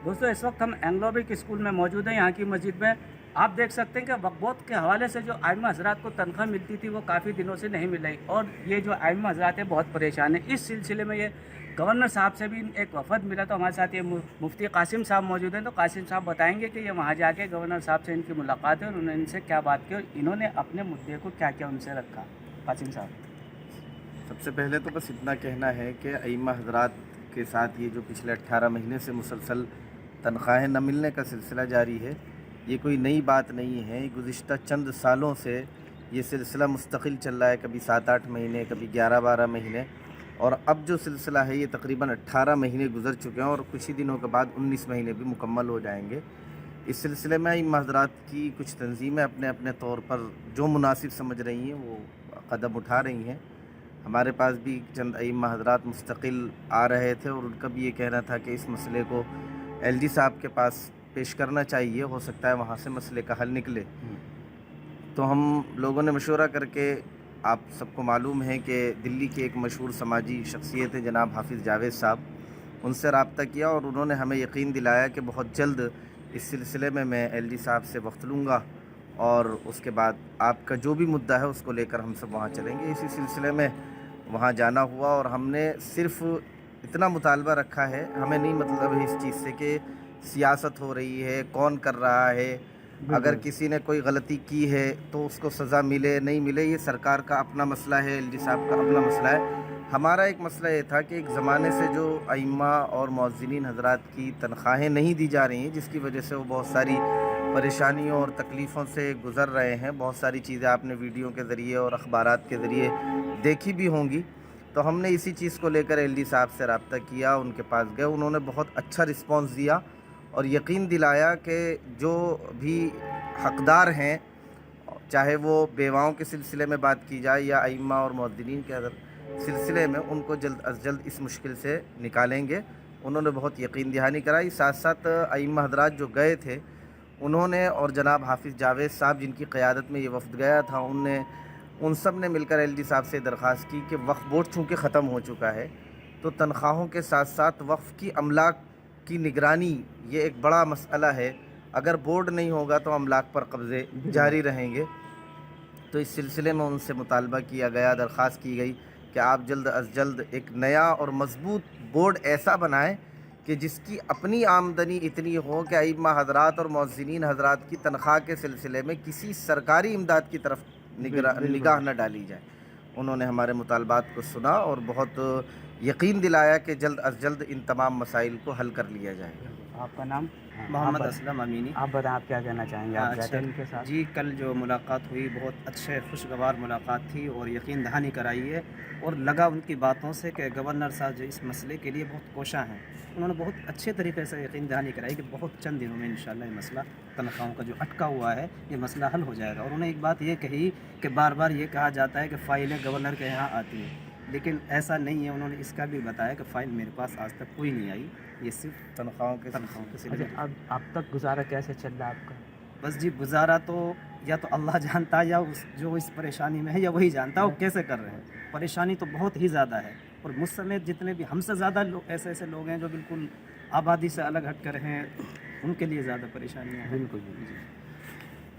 दोस्तों इस वक्त हम एंग्लोबिक स्कूल में मौजूद हैं। यहाँ की मस्जिद में आप देख सकते हैं कि वक्फ के हवाले से जो आइम्मा हज़रात को तनख्वाह मिलती थी वो काफ़ी दिनों से नहीं मिल रही, और ये जो आइम्मा हज़रात हैं बहुत परेशान हैं। इस सिलसिले में ये गवर्नर साहब से भी एक वफद मिला, तो हमारे साथ ये मुफ्ती कासिम साहब मौजूद हैं। तो कासिम साहब बताएंगे कि ये वहाँ जाके गवर्नर साहब से इनकी मुलाकात है और उन्होंने इनसे क्या बात की और इन्होंने अपने मुद्दे को क्या क्या उनसे रखा। कासिम साहब, सबसे पहले तो बस इतना कहना है कि अइम्मा हज़रात के साथ ये जो पिछले 18 महीने से मुसलसल तनख्वाहें न मिलने का सिलसिला जारी है, ये कोई नई बात नहीं है। गुज़िश्ता चंद सालों से ये सिलसिला मुस्तकिल चल रहा है, कभी 7-8 महीने, कभी 11-12 महीने, और अब जो सिलसिला है ये तकरीबन 18 महीने गुजर चुके हैं और कुछ ही दिनों के बाद 19 महीने भी मुकम्मल हो जाएंगे। इस सिलसिले में अइम्मा हज़रात की कुछ तंजीमें अपने अपने तौर पर जो मुनासिब समझ रही हैं वो कदम उठा रही हैं। हमारे पास भी चंद अइम्मा हज़रात मुस्तकिल आ रहे थे और उनका भी ये कहना था कि इस मसले को एलजी साहब के पास पेश करना चाहिए, हो सकता है वहाँ से मसले का हल निकले। तो हम लोगों ने मशवरा करके, आप सबको मालूम है कि दिल्ली के एक मशहूर समाजी शख्सियत है जनाब हाफिज़ जावेद साहब, उनसे रब्ता किया और उन्होंने हमें यकीन दिलाया कि बहुत जल्द इस सिलसिले में मैं एलजी साहब से वक्त लूँगा और उसके बाद आपका जो भी मुद्दा है उसको लेकर हम सब वहाँ चलेंगे। इसी सिलसिले में वहाँ जाना हुआ और हमने सिर्फ़ इतना मुतालबा रखा है, हमें नहीं मतलब है इस चीज़ से कि सियासत हो रही है, कौन कर रहा है, अगर किसी ने कोई गलती की है तो उसको सज़ा मिले नहीं मिले, ये सरकार का अपना मसला है, एलजी साहब का अपना मसला है। हमारा एक मसला ये था कि एक ज़माने से जो अइम्मा और मुअज़्ज़िनीन हज़रात की तनख्वाहें नहीं दी जा रही हैं, जिसकी वजह से वो बहुत सारी परेशानियों और तकलीफ़ों से गुज़र रहे हैं। बहुत सारी चीज़ें आपने वीडियो के ज़रिए और अखबारात के ज़रिए देखी भी होंगी। तो हमने इसी चीज़ को लेकर एलजी साहब से रब्ता किया, उनके पास गए, उन्होंने बहुत अच्छा रिस्पॉन्स दिया और यकीन दिलाया कि जो भी हक़दार हैं, चाहे वो बेवाओं के सिलसिले में बात की जाए या अइम्मा और मुअज़्ज़िनीन के सिलसिले में, उनको जल्द अज़ जल्द इस मुश्किल से निकालेंगे। उन्होंने बहुत यकीन दहानी कराई। साथ साथ अइम्मा हज़रात जो गए थे उन्होंने और जनाब हाफिज़ जावेद साहब जिनकी क़यादत में ये वफ़द गया था, उन सब ने मिलकर एलजी साहब से दरख्वास्त की कि वक्फ बोर्ड चूँकि ख़त्म हो चुका है तो तनख्वाहों के साथ साथ वक्फ की अमलाक की निगरानी ये एक बड़ा मसला है। अगर बोर्ड नहीं होगा तो अमलाक पर कब्ज़े जारी रहेंगे। तो इस सिलसिले में उनसे मुतालबा किया गया, दरख्वास्त की गई कि आप जल्द अज़ जल्द एक नया और मज़बूत बोर्ड ऐसा बनाएं कि जिसकी अपनी आमदनी इतनी हो कि अइम्मा हज़रात और मुअज़्ज़िनीन हज़रात की तनख्वाह के सिलसिले में किसी सरकारी इमदाद की तरफ निगाह न डाली जाए। उन्होंने हमारे मुतालबात को सुना और बहुत यकीन दिलाया कि जल्द अज़ जल्द इन तमाम मसाइल को हल कर लिया जाएगा। आपका नाम? मोहम्मद असलम अमीनी। आप बताएं, आप क्या कहना चाहेंगे? आप अच्छा जाते हैं इनके साथ? जी, कल जो मुलाकात हुई बहुत अच्छे खुशगवार मुलाकात थी और यकीन दहानी कराई है और लगा उनकी बातों से कि गवर्नर साहब जो इस मसले के लिए बहुत कोशा हैं, उन्होंने बहुत अच्छे तरीके से यकीन दहानी कराई कि बहुत चंद दिनों में इंशाल्लाह ये मसला तनख्वाहों का जो अटका हुआ है ये मसला हल हो जाएगा। और उन्होंने एक बात ये कही कि बार बार ये कहा जाता है कि फ़ाइलें गवर्नर के यहाँ आती हैं, लेकिन ऐसा नहीं है। उन्होंने इसका भी बताया कि फ़ाइल मेरे पास आज तक कोई नहीं आई, ये सिर्फ तनख्वाहों के सिलसिले में। अब तक गुजारा कैसे चल रहा है आपका? बस जी, गुजारा तो या तो अल्लाह जानता है या जो इस परेशानी में है या वही जानता है वो कैसे कर रहे हैं। परेशानी तो बहुत ही ज़्यादा है और मुझ समेत जितने भी हमसे ज़्यादा लोग ऐसे लोग हैं जो बिल्कुल आबादी से अलग हट कर हैं, उनके लिए ज़्यादा परेशानियाँ हैं। बिल्कुल।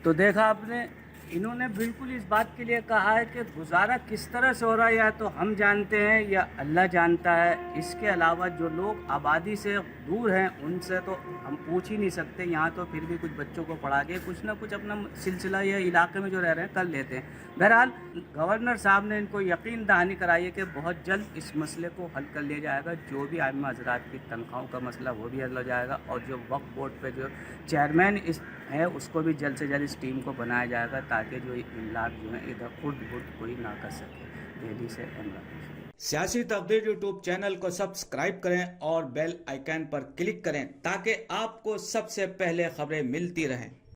तो देखा आपने, इन्होंने बिल्कुल इस बात के लिए कहा है कि गुजारा किस तरह से हो रहा है या तो हम जानते हैं या अल्लाह जानता है। इसके अलावा जो लोग आबादी से दूर हैं उनसे तो हम पूछ ही नहीं सकते। यहाँ तो फिर भी कुछ बच्चों को पढ़ा के कुछ ना कुछ अपना सिलसिला या इलाके में जो रह रहे हैं कर लेते हैं। बहरहाल गवर्नर साहब ने इनको यकीन दहानी कराई है कि बहुत जल्द इस मसले को हल कर लिया जाएगा। जो भी आइम्मा हज़रात की तनख्वाहों का मसला वो भी हल हो जाएगा और जो वक्फ बोर्ड पे जो चेयरमैन इस है उसको भी जल्द से जल्द इस टीम को बनाया जाएगा ताकि जो इमलाक जो है इधर खुद कोई ना कर सके। दिल्ली से इमलाक। सियासी तकदीर यूट्यूब चैनल को सब्सक्राइब करें और बेल आइकन पर क्लिक करें ताकि आपको सबसे पहले खबरें मिलती रहें।